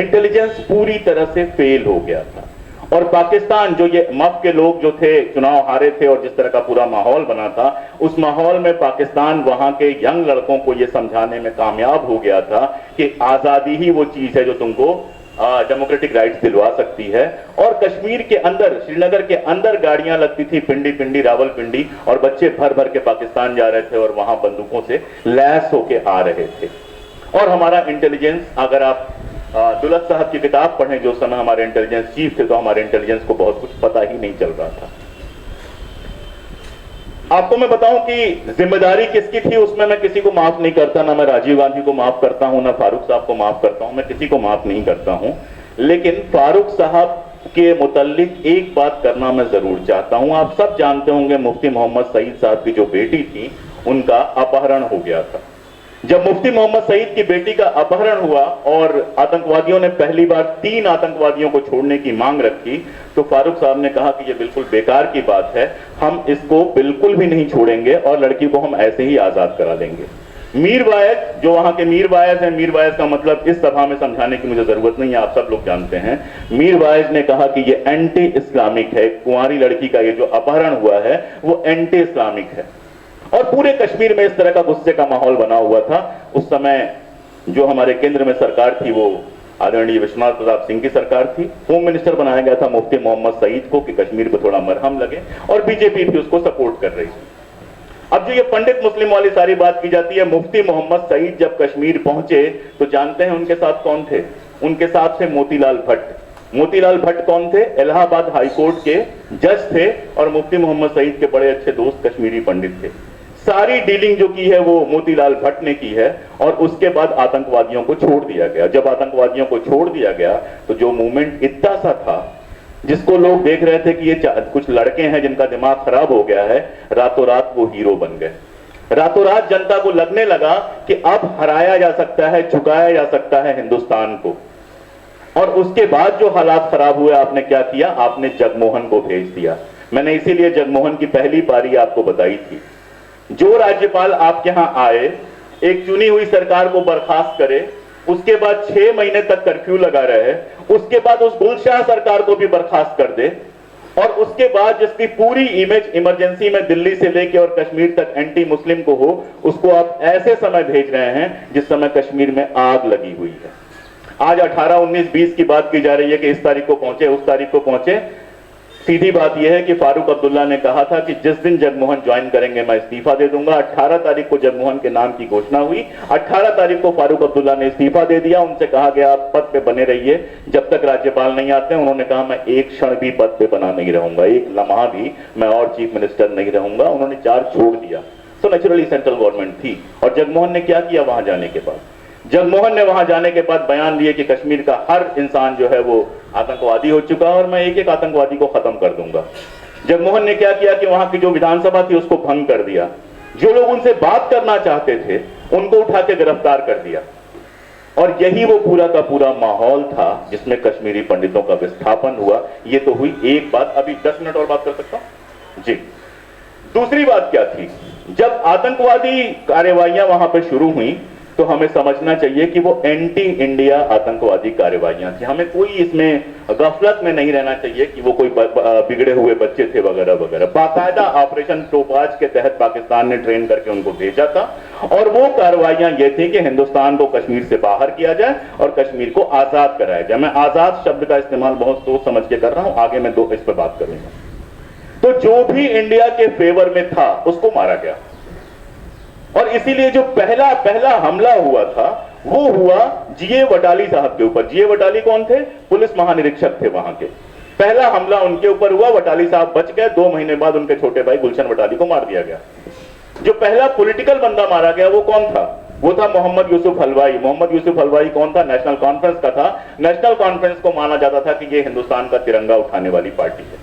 इंटेलिजेंस पूरी तरह से फेल हो गया था और पाकिस्तान, जो ये मफ के लोग जो थे, चुनाव हारे थे और जिस तरह का पूरा माहौल बना था, उस माहौल में पाकिस्तान वहां के यंग लड़कों को ये समझाने में कामयाब हो गया था कि आजादी ही वो चीज है जो तुमको डेमोक्रेटिक राइट्स दिलवा सकती है। और कश्मीर के अंदर, श्रीनगर के अंदर गाड़ियां लगती थी, पिंडी रावलपिंडी, और बच्चे भर भर के पाकिस्तान जा रहे थे और वहां बंदूकों से लैस होके आ रहे थे। और हमारा इंटेलिजेंस, अगर आप दुलत साहब की किताब पढ़ें जो समय हमारे इंटेलिजेंस चीफ थे, तो हमारे इंटेलिजेंस को बहुत कुछ पता ही नहीं चल रहा था। आपको मैं बताऊं कि जिम्मेदारी किसकी थी उसमें मैं किसी को माफ नहीं करता, ना मैं राजीव गांधी को माफ करता हूं, ना फारूक साहब को माफ करता हूं, मैं किसी को माफ नहीं करता हूं। लेकिन फारूक साहब के मुताल्लिक एक बात करना मैं जरूर चाहता हूं। आप सब जानते होंगे मुफ्ती मोहम्मद सईद साहब की जो बेटी थी उनका अपहरण हो गया था। जब मुफ्ती मोहम्मद सईद की बेटी का अपहरण हुआ और आतंकवादियों ने पहली बार 3 आतंकवादियों को छोड़ने की मांग रखी, तो फारूक साहब ने कहा कि यह बिल्कुल बेकार की बात है, हम इसको बिल्कुल भी नहीं छोड़ेंगे और लड़की को हम ऐसे ही आजाद करा देंगे। मीर वायज, जो वहां के मीर वायज हैं, मीर वायज का मतलब इस सभा में समझाने की मुझे जरूरत नहीं है, आप सब लोग जानते हैं। मीर वायज ने कहा कि ये एंटी इस्लामिक है, कुंवारी लड़की का ये जो अपहरण हुआ है वो एंटी इस्लामिक है। और पूरे कश्मीर में इस तरह का गुस्से का माहौल बना हुआ था। उस समय जो हमारे केंद्र में सरकार थी वो आदरणीय विश्वनाथ प्रताप सिंह की सरकार थी। होम मिनिस्टर बनाया गया था मुफ्ती मोहम्मद सईद को कि कश्मीर पर थोड़ा मरहम लगे, और बीजेपी भी उसको सपोर्ट कर रही थी। अब जो ये पंडित मुस्लिम वाली सारी बात की जाती है, मुफ्ती मोहम्मद सईद जब कश्मीर पहुंचे तो जानते हैं उनके साथ कौन थे? उनके साथ थे मोतीलाल भट्ट। मोतीलाल भट्ट कौन थे? इलाहाबाद हाईकोर्ट के जज थे और मुफ्ती मोहम्मद सईद के बड़े अच्छे दोस्त कश्मीरी पंडित थे। सारी डीलिंग जो की है वो मोतीलाल भट्ट ने की है और उसके बाद आतंकवादियों को छोड़ दिया गया। जब आतंकवादियों को छोड़ दिया गया तो जो मूवमेंट इतना सा था जिसको लोग देख रहे थे कि ये कुछ लड़के हैं जिनका दिमाग खराब हो गया है, रातों रात वो हीरो बन गए। रातों रात जनता को लगने लगा कि अब हराया जा सकता है, झुकाया जा सकता है हिंदुस्तान को। और उसके बाद जो हालात खराब हुए, आपने क्या किया? आपने जगमोहन को भेज दिया। मैंने इसीलिए जगमोहन की पहली पारी आपको बताई थी। जो राज्यपाल आपके यहां आए, एक चुनी हुई सरकार को बर्खास्त करे, उसके बाद 6 महीने तक कर्फ्यू लगा रहे, उसके बाद उस गुलशाह सरकार को भी बर्खास्त कर दे, और उसके बाद जिसकी पूरी इमेज इमरजेंसी में दिल्ली से लेके और कश्मीर तक एंटी मुस्लिम को हो, उसको आप ऐसे समय भेज रहे हैं जिस समय कश्मीर में आग लगी हुई है। आज 18, 19, 20 की बात की जा रही है कि इस तारीख को पहुंचे, उस तारीख को पहुंचे। सीधी बात यह है कि फारूक अब्दुल्ला ने कहा था कि जिस दिन जगमोहन ज्वाइन करेंगे मैं इस्तीफा दे दूंगा। 18 तारीख को जगमोहन के नाम की घोषणा हुई, 18 तारीख को फारूक अब्दुल्ला ने इस्तीफा दे दिया। उनसे कहा गया आप पद पे बने रहिए जब तक राज्यपाल नहीं आते। उन्होंने कहा मैं एक क्षण भी पद पे बना नहीं रहूंगा, एक लम्हा भी मैं और चीफ मिनिस्टर नहीं रहूंगा। उन्होंने चार्ज छोड़ दिया। तो नेचुरली सेंट्रल गवर्नमेंट थी। और जगमोहन ने क्या किया वहां जाने के बाद? जगमोहन ने वहां जाने के बाद बयान दिए कि कश्मीर का हर इंसान जो है वो आतंकवादी हो चुका है और मैं एक एक आतंकवादी को खत्म कर दूंगा। जगमोहन ने क्या किया कि वहां की जो विधानसभा थी उसको भंग कर दिया। जो लोग उनसे बात करना चाहते थे उनको उठा के गिरफ्तार कर दिया। और यही वो पूरा का पूरा माहौल था जिसमें कश्मीरी पंडितों का विस्थापन हुआ। ये तो हुई एक बात। अभी 10 मिनट और बात कर सकता हूं जी। दूसरी बात क्या थी? जब आतंकवादी कार्रवाइयां वहां पर शुरू हुई तो हमें समझना चाहिए कि वो एंटी इंडिया आतंकवादी कार्रवाइयां थी। हमें कोई इसमें गफलत में नहीं रहना चाहिए कि वो कोई बिगड़े हुए बच्चे थे वगैरह वगैरह। बाकायदा ऑपरेशन टोपाज के तहत पाकिस्तान ने ट्रेन करके उनको भेजा था और वो कार्रवाइयां ये थी कि हिंदुस्तान को कश्मीर से बाहर किया जाए और कश्मीर को आजाद कराया जाए। मैं आजाद शब्द का इस्तेमाल बहुत सोच समझ के कर रहा हूं, आगे मैं इस पर बात करूंगा। तो जो भी इंडिया के फेवर में था उसको मारा गया। और इसीलिए जो पहला हमला हुआ था वो हुआ जीए वटाली साहब के ऊपर। जीए वटाली कौन थे? पुलिस महानिरीक्षक थे वहां के। पहला हमला उनके ऊपर हुआ, वटाली साहब बच गए। 2 महीने बाद उनके छोटे भाई गुलशन वटाली को मार दिया गया। जो पहला पॉलिटिकल बंदा मारा गया वो कौन था? वो था मोहम्मद यूसुफ हलवाई। मोहम्मद यूसुफ हलवाई कौन था? नेशनल कॉन्फ्रेंस का था। नेशनल कॉन्फ्रेंस को माना जाता था कि ये हिंदुस्तान का तिरंगा उठाने वाली पार्टी है।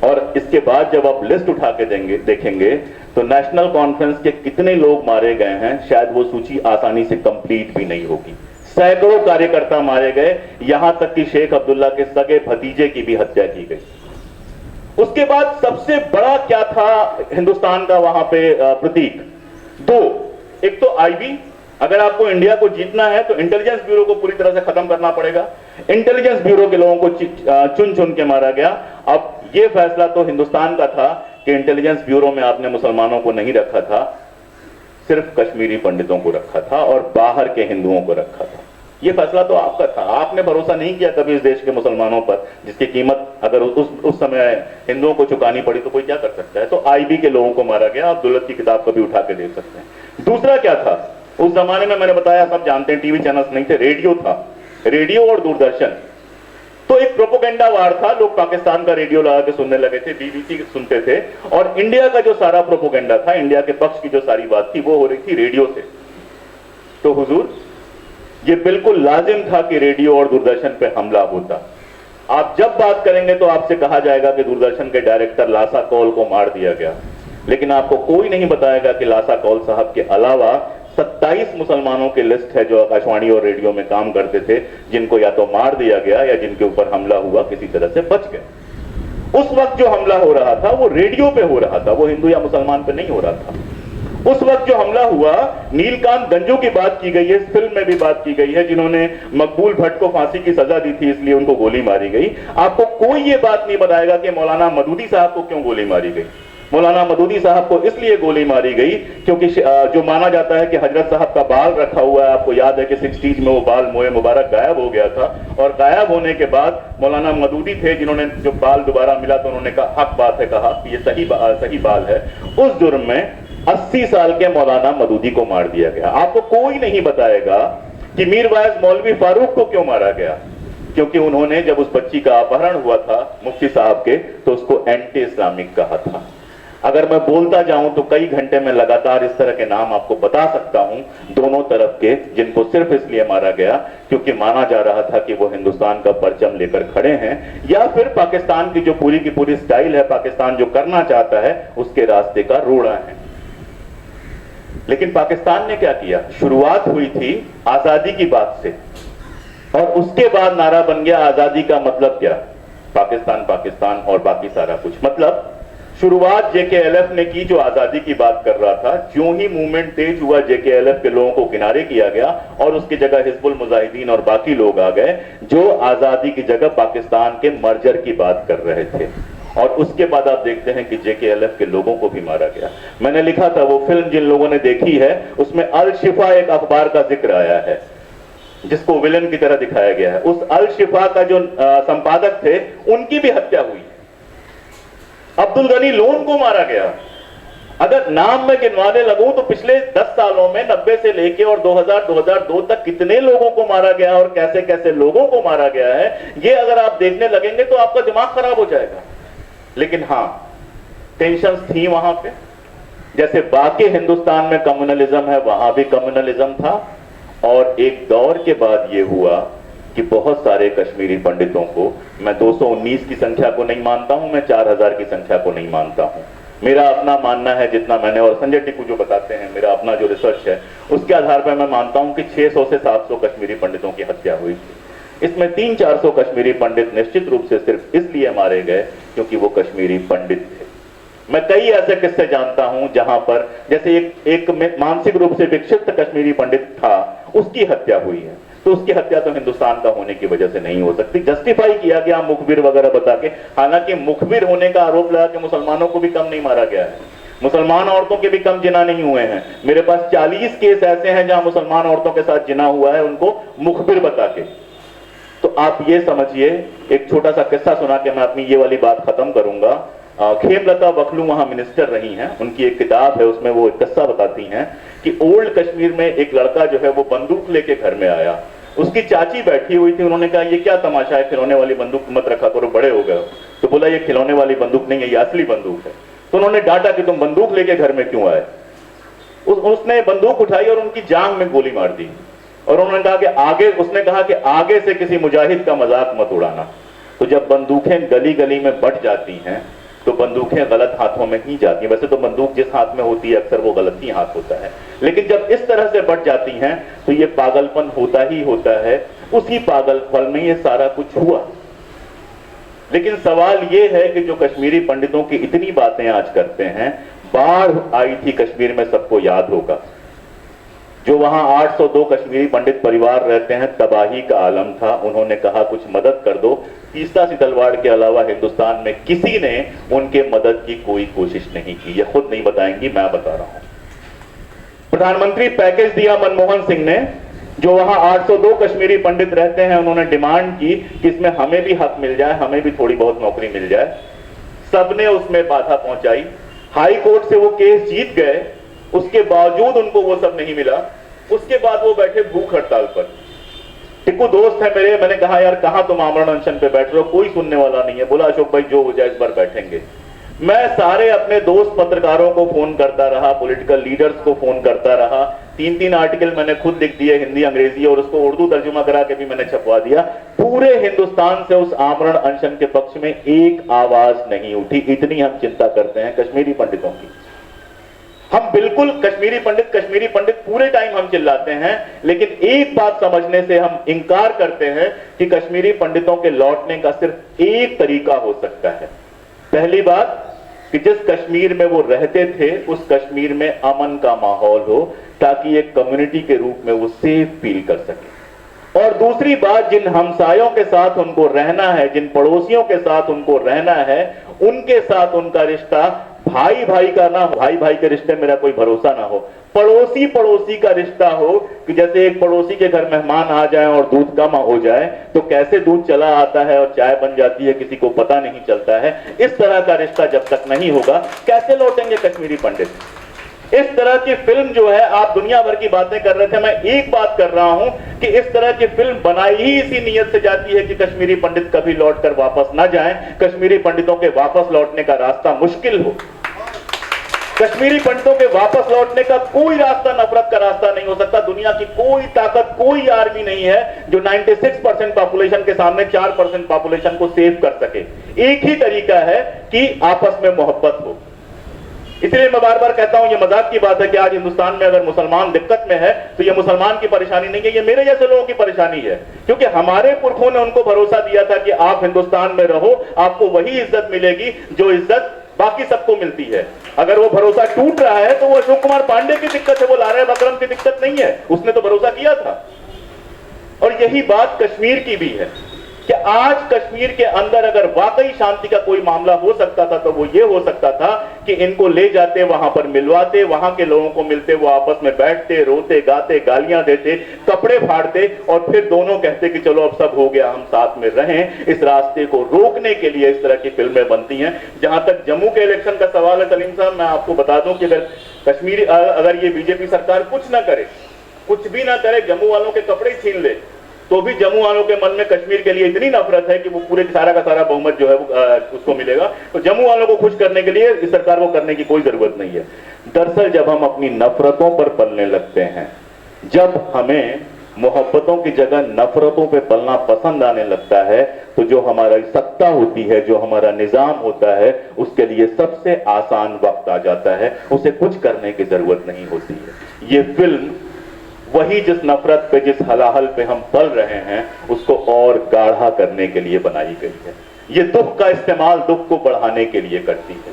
और इसके बाद जब आप लिस्ट उठा के देखेंगे तो नेशनल कॉन्फ्रेंस के कितने लोग मारे गए हैं शायद वो सूची आसानी से कंप्लीट भी नहीं होगी। सैकड़ों कार्यकर्ता मारे गए, यहां तक कि शेख अब्दुल्ला के सगे भतीजे की भी हत्या की गई। उसके बाद सबसे बड़ा क्या था हिंदुस्तान का वहां पे प्रतीक? 2। एक तो आईबी। अगर आपको इंडिया को जीतना है तो इंटेलिजेंस ब्यूरो को पूरी तरह से खत्म करना पड़ेगा। इंटेलिजेंस ब्यूरो के लोगों को चुन चुन के मारा गया। अब यह फैसला तो हिंदुस्तान का था कि इंटेलिजेंस ब्यूरो में आपने मुसलमानों को नहीं रखा था, सिर्फ कश्मीरी पंडितों को रखा था और बाहर के हिंदुओं को रखा था। यह फैसला तो आपका था। आपने भरोसा नहीं किया कभी इस देश के मुसलमानों पर, जिसकी कीमत अगर उस समय हिंदुओं को चुकानी पड़ी तो कोई क्या कर सकता है। तो आईबी के लोगों को मारा गया। आप दौलत की किताब कभी उठा के देख सकते हैं। दूसरा क्या था? उस जमाने में मैंने बताया, सब जानते हैं, टीवी चैनल्स नहीं थे, रेडियो था। रेडियो और दूरदर्शन। तो एक प्रोपोगेंडा वार था। लोग पाकिस्तान का रेडियो लगा के सुनने लगे थे, बीबीसी सुनते थे, और इंडिया का जो सारा प्रोपोगेंडा था, इंडिया के पक्ष की जो सारी बात थी वो हो रही थी रेडियो से। तो हुजूर, ये बिल्कुल लाजिम था कि रेडियो और दूरदर्शन पे हमला होता। आप जब बात करेंगे तो आपसे कहा जाएगा कि दूरदर्शन के डायरेक्टर लासा कौल को मार दिया गया, लेकिन आपको कोई नहीं बताएगा कि लासा कौल साहब के अलावा 27 मुसलमानों की लिस्ट है जो आकाशवाणी और रेडियो में काम करते थे, जिनको या तो मार दिया गया या जिनके ऊपर हमला हुआ किसी तरह से बच गए। उस वक्त जो हमला हो रहा था वो रेडियो पे हो रहा था, वो हिंदू या मुसलमान पे नहीं हो रहा था। उस वक्त जो हमला हुआ, नीलकांत गंजू की बात की गई है, इस फिल्म में भी बात की गई है, जिन्होंने मकबूल भट्ट को फांसी की सजा दी थी इसलिए उनको गोली मारी गई। आपको कोई ये बात नहीं बताएगा कि मौलाना मदूदी साहब को क्यों गोली मारी गई। मौलाना मदूदी साहब को इसलिए गोली मारी गई क्योंकि जो माना जाता है कि हजरत साहब का बाल रखा हुआ है। आपको याद है कि 60s में वो बाल मोए मुबारक गायब हो गया था, और गायब होने के बाद मौलाना मदूदी थे जिन्होंने जो बाल दोबारा मिला तो उन्होंने कहा, हक बात है, कहा कि ये सही बाल है। उस जुर्म में 80 साल के मौलाना मदूदी को मार दिया गया। आपको कोई नहीं बताएगा कि मीर वाइज मौलवी फारूक को क्यों मारा गया, क्योंकि उन्होंने जब उस बच्ची का अपहरण हुआ था मुफ्ती साहब के, तो उसको एंटी इस्लामिक कहा था। अगर मैं बोलता जाऊं तो कई घंटे में लगातार इस तरह के नाम आपको बता सकता हूं, दोनों तरफ के, जिनको सिर्फ इसलिए मारा गया क्योंकि माना जा रहा था कि वो हिंदुस्तान का परचम लेकर खड़े हैं, या फिर पाकिस्तान की जो पूरी की पूरी स्टाइल है, पाकिस्तान जो करना चाहता है उसके रास्ते का रोड़ा है। लेकिन पाकिस्तान ने क्या किया? शुरुआत हुई थी आजादी की बात से और उसके बाद नारा बन गया आजादी का मतलब क्या? पाकिस्तान पाकिस्तान और बाकी सारा कुछ। मतलब शुरुआत जेकेएलएफ ने की जो आजादी की बात कर रहा था, जो ही मूवमेंट तेज हुआ जेकेएलएफ के लोगों को किनारे किया गया और उसकी जगह हिजबुल मुजाहिदीन और बाकी लोग आ गए जो आजादी की जगह पाकिस्तान के मर्जर की बात कर रहे थे। और उसके बाद आप देखते हैं कि जेकेएलएफ के लोगों को भी मारा गया। मैंने लिखा था वो फिल्म जिन लोगों ने देखी है उसमें अल शिफा एक अखबार का जिक्र आया है जिसको विलन की तरह दिखाया गया है। उस अल शिफा का जो संपादक थे उनकी भी हत्या हुई। अब्दुल गनी लोन को मारा गया। अगर नाम में गिनवाने लगूं तो पिछले 10 सालों में 90 से लेके और 2000-2002 तक कितने लोगों को मारा गया और कैसे कैसे लोगों को मारा गया है, ये अगर आप देखने लगेंगे तो आपका दिमाग खराब हो जाएगा। लेकिन हां, टेंशंस थी वहां पे। जैसे बाकी हिंदुस्तान में कम्युनलिज्म है, वहां भी कम्युनलिज्म था। और एक दौर के बाद ये हुआ कि बहुत सारे कश्मीरी पंडितों को, मैं 219 की संख्या को नहीं मानता हूं, मैं 4000 की संख्या को नहीं मानता हूं। मेरा अपना मानना है, जितना मैंने और संजय टिकू जो बताते हैं, मेरा अपना जो रिसर्च है उसके आधार पर मैं मानता हूं कि 600 से 700 कश्मीरी पंडितों की हत्या हुई थी। इसमें 300-400 कश्मीरी पंडित निश्चित रूप से सिर्फ इसलिए मारे गए क्योंकि वो कश्मीरी पंडित थे। मैं कई ऐसे किस्से जानता हूं जहां पर जैसे एक मानसिक रूप से विक्षिप्त कश्मीरी पंडित था, उसकी हत्या हुई है। तो उसकी हत्या तो हिंदुस्तान का होने की वजह से नहीं हो सकती। जस्टिफाई किया गया मुखबिर वगैरह बता के, हालांकि मुखबिर होने का आरोप लगा कि मुसलमानों को भी कम नहीं मारा गया है, मुसलमान औरतों के भी कम जिना नहीं हुए हैं। मेरे पास 40 केस ऐसे हैं जहां मुसलमान औरतों के साथ जिना हुआ है, उनको मुखबिर बता के। तो आप ये समझिए, एक छोटा सा किस्सा सुना के मैं अपनी ये वाली बात खत्म करूंगा। खेमलता बखलू वहां मिनिस्टर रही हैं, उनकी एक किताब है, उसमें वो एक किस्सा बताती हैं कि ओल्ड कश्मीर में एक लड़का जो है वो बंदूक लेके घर में आया। उसकी चाची बैठी हुई थी, उन्होंने कहा ये क्या तमाशा है, खिलौने वाली बंदूक मत रखा करो, बड़े हो गए। तो बोला ये खिलौने वाली बंदूक नहीं है, ये असली बंदूक है। तो उन्होंने डांटा कि तुम बंदूक लेके घर में क्यों आए। उसने बंदूक उठाई और उनकी जांघ में गोली मार दी। और उन्होंने कहा कि आगे से किसी मुजाहिद का मजाक मत उड़ाना। तो जब बंदूकें गली गली में बंट जाती हैं तो बंदूकें गलत हाथों में ही जाती हैं। वैसे तो बंदूक जिस हाथ में होती है अक्सर वो गलत ही हाथ होता है, लेकिन जब इस तरह से बंट जाती हैं तो ये पागलपन होता ही होता है। उसी पागलपन में ये सारा कुछ हुआ। लेकिन सवाल ये है कि जो कश्मीरी पंडितों की इतनी बातें आज करते हैं, बाढ़ आई थी कश्मीर में, सबको याद होगा। जो वहां 802 कश्मीरी पंडित परिवार रहते हैं, तबाही का आलम था। उन्होंने कहा कुछ मदद कर दो। तीस्ता सीतलवाड़ के अलावा हिंदुस्तान में किसी ने उनके मदद की कोई कोशिश नहीं की। ये खुद नहीं बताएंगी, मैं बता रहा हूं। प्रधानमंत्री पैकेज दिया मनमोहन सिंह ने, जो वहां 802 कश्मीरी पंडित रहते हैं, उन्होंने डिमांड की कि इसमें हमें भी हक मिल जाए, हमें भी थोड़ी बहुत नौकरी मिल जाए। सबने उसमें बाधा पहुंचाई। हाई कोर्ट से वो केस जीत गए, उसके बावजूद उनको वो सब नहीं मिला। उसके बाद वो बैठे भूख हड़ताल पर। टिक्कू दोस्त है मेरे, मैंने कहा यार कहां तुम आमरण अनशन पे बैठ रहे हो, कोई सुनने वाला नहीं है। बोला अशोक भाई जो हो जाए इस बार बैठेंगे। मैं सारे अपने दोस्त पत्रकारों को फोन करता रहा, पॉलिटिकल लीडर्स को फोन करता रहा। 3-3 आर्टिकल मैंने खुद लिख दिए, हिंदी अंग्रेजी, और उसको उर्दू तर्जुमा करा के भी मैंने छपवा दिया। पूरे हिंदुस्तान से उस आमरण अनशन के पक्ष में एक आवाज नहीं उठी। इतनी हम चिंता करते हैं कश्मीरी पंडितों की। हम बिल्कुल कश्मीरी पंडित पूरे टाइम हम चिल्लाते हैं, लेकिन एक बात समझने से हम इनकार करते हैं कि कश्मीरी पंडितों के लौटने का सिर्फ एक तरीका हो सकता है। पहली बात कि जिस कश्मीर में वो रहते थे उस कश्मीर में अमन का माहौल हो, ताकि एक कम्युनिटी के रूप में वो सेफ फील कर सके। और दूसरी बात, जिन हमसायों के साथ उनको रहना है, जिन पड़ोसियों के साथ उनको रहना है, उनके साथ उनका रिश्ता भाई भाई का ना हो। भाई भाई के रिश्ते मेरा कोई भरोसा ना हो, पड़ोसी पड़ोसी का रिश्ता हो। कि जैसे एक पड़ोसी के घर मेहमान आ जाए और दूध कम हो जाए तो कैसे दूध चला आता है और चाय बन जाती है किसी को पता नहीं चलता है। इस तरह का रिश्ता जब तक नहीं होगा, कैसे लौटेंगे कश्मीरी पंडित। इस तरह की फिल्म जो है, आप दुनिया भर की बातें कर रहे थे, मैं एक बात कर रहा हूं कि इस तरह की फिल्म बनाई ही इसी नीयत से जाती है कि कश्मीरी पंडित कभी लौटकर वापस ना जाएं, कश्मीरी पंडितों के वापस लौटने का रास्ता मुश्किल हो। कश्मीरी पंडितों के वापस लौटने का कोई रास्ता नफरत का रास्ता नहीं हो सकता। दुनिया की कोई ताकत, कोई आर्मी नहीं है जो 96% पॉपुलेशन के सामने 4% पॉपुलेशन को सेव कर सके। एक ही तरीका है कि आपस में मोहब्बत हो। इसलिए मैं बार बार कहता हूं, ये मजाक की बात है कि आज हिंदुस्तान में अगर मुसलमान दिक्कत में है तो ये मुसलमान की परेशानी नहीं है, ये मेरे जैसे लोगों की परेशानी है। क्योंकि हमारे पुरखों ने उनको भरोसा दिया था कि आप हिंदुस्तान में रहो, आपको वही इज्जत मिलेगी जो इज्जत बाकी सबको मिलती है। अगर वो भरोसा टूट रहा है तो वो अशोक कुमार पांडे की दिक्कत है, वो लारा अकरम की दिक्कत नहीं है, उसने तो भरोसा किया था। और यही बात कश्मीर की भी है कि आज कश्मीर के अंदर अगर वाकई शांति का कोई मामला हो सकता था तो वो ये हो सकता था कि इनको ले जाते, वहां पर मिलवाते, वहां के लोगों को मिलते, वो आपस में बैठते, रोते गाते, गालियां देते, कपड़े फाड़ते और फिर दोनों कहते कि चलो अब सब हो गया, हम साथ में रहें। इस रास्ते को रोकने के लिए इस तरह की फिल्में बनती हैं। जहां तक जम्मू के इलेक्शन का सवाल है सलीम साहब, मैं आपको बता दूं कि अगर ये बीजेपी सरकार कुछ ना करे, कुछ भी ना करे, जम्मू वालों के कपड़े छीन ले, तो भी जम्मू वालों के मन में कश्मीर के लिए इतनी नफरत है कि वो पूरे सारा का सारा बहुमत जो है वो उसको मिलेगा। तो जम्मू वालों को खुश करने के लिए इस सरकार को करने की कोई जरूरत नहीं है। दरअसल जब हम अपनी नफरतों पर पलने लगते हैं, जब हमें मोहब्बतों की जगह नफरतों पे पलना पसंद आने लगता है, तो जो हमारी सत्ता होती है, जो हमारा निजाम होता है, उसके लिए सबसे आसान वक्त आ जाता है, उसे कुछ करने की जरूरत नहीं होती है। ये फिल्म वही जिस नफरत पे, जिस हलाहल पे हम पल रहे हैं, उसको और गाढ़ा करने के लिए बनाई गई है। ये दुख का इस्तेमाल दुख को बढ़ाने के लिए करती है।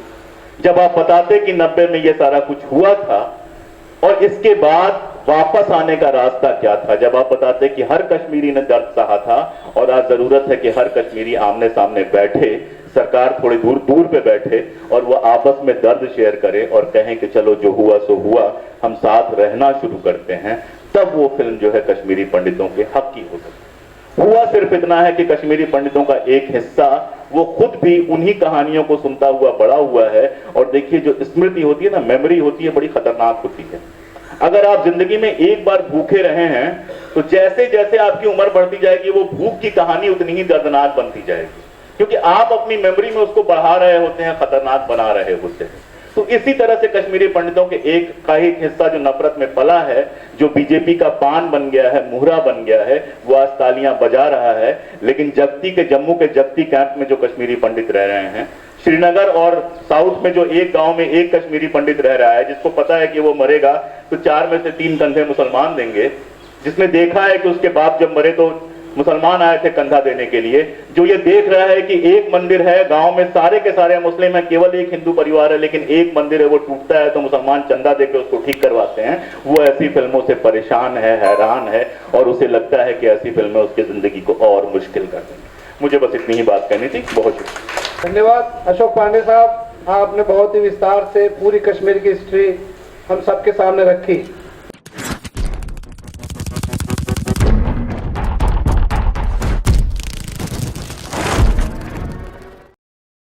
जब आप बताते कि 90 में ये सारा कुछ हुआ था और इसके बाद वापस आने का रास्ता क्या था, जब आप बताते कि हर कश्मीरी ने दर्द सहा था और आज जरूरत है कि हर कश्मीरी आमने सामने बैठे, सरकार थोड़ी दूर दूर पे बैठे और वो आपस में दर्द शेयर करे और कहें कि चलो जो हुआ सो हुआ, हम साथ रहना शुरू करते हैं, तब वो फिल्म जो है कश्मीरी पंडितों के हक की हो सकती। हुआ सिर्फ इतना है कि कश्मीरी पंडितों का एक हिस्सा वो खुद भी उन्हीं कहानियों को सुनता हुआ बड़ा हुआ है। और देखिए, जो स्मृति होती है ना, मेमोरी होती है, बड़ी खतरनाक होती है। अगर आप जिंदगी में एक बार भूखे रहे हैं तो जैसे जैसे आपकी उम्र बढ़ती जाएगी, वो भूख की कहानी उतनी ही दर्दनाक बनती जाएगी, क्योंकि आप अपनी मेमोरी में उसको बढ़ा रहे होते हैं, खतरनाक बना रहे होते हैं। तो इसी तरह से कश्मीरी पंडितों के एक हिस्सा जो नफरत में पला है, जो बीजेपी का पान बन गया है, मुहरा बन गया है, वो आज तालियां बजा रहा है। लेकिन जम्मू के जगती कैंप में जो कश्मीरी पंडित रह रहे हैं, श्रीनगर और साउथ में जो एक गांव में एक कश्मीरी पंडित रह रहा है, जिसको पता है कि वो मरेगा तो 4 में से 3 कंधे मुसलमान देंगे, जिसने देखा है कि उसके बाप जब मरे तो मुसलमान आए थे कंधा देने के लिए, जो ये देख रहा है कि एक मंदिर है गांव में, सारे के सारे मुस्लिम है, केवल एक हिंदू परिवार है, लेकिन एक मंदिर है वो टूटता है तो मुसलमान चंदा देकर उसको ठीक करवाते हैं, वो ऐसी फिल्मों से परेशान है, हैरान है और उसे लगता है कि ऐसी फिल्में उसकी जिंदगी को और मुश्किल कर देंगी। मुझे बस इतनी ही बात कहनी थी। बहुत शुक्रिया। धन्यवाद अशोक पांडे साहब, आपने बहुत ही विस्तार से पूरी कश्मीर की हिस्ट्री हम सबके सामने रखी।